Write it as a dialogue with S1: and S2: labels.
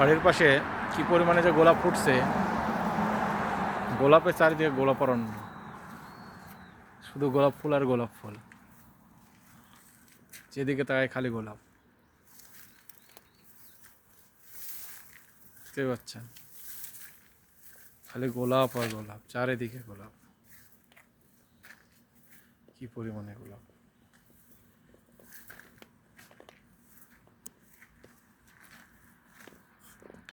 S1: বাড়ির পাশে কি পরিমাণে যে গোলাপ ফুটছে, গোলাপের চারিদিকে গোলাপ অরণ্য, শুধু গোলাপ ফুল আর গোলাপ ফুল, যেদিকে তাকায় খালি গোলাপ। বুঝতে পারছেন, খালি গোলাপ আর গোলাপ, চারিদিকে গোলাপ, কি পরিমাণে গোলাপ।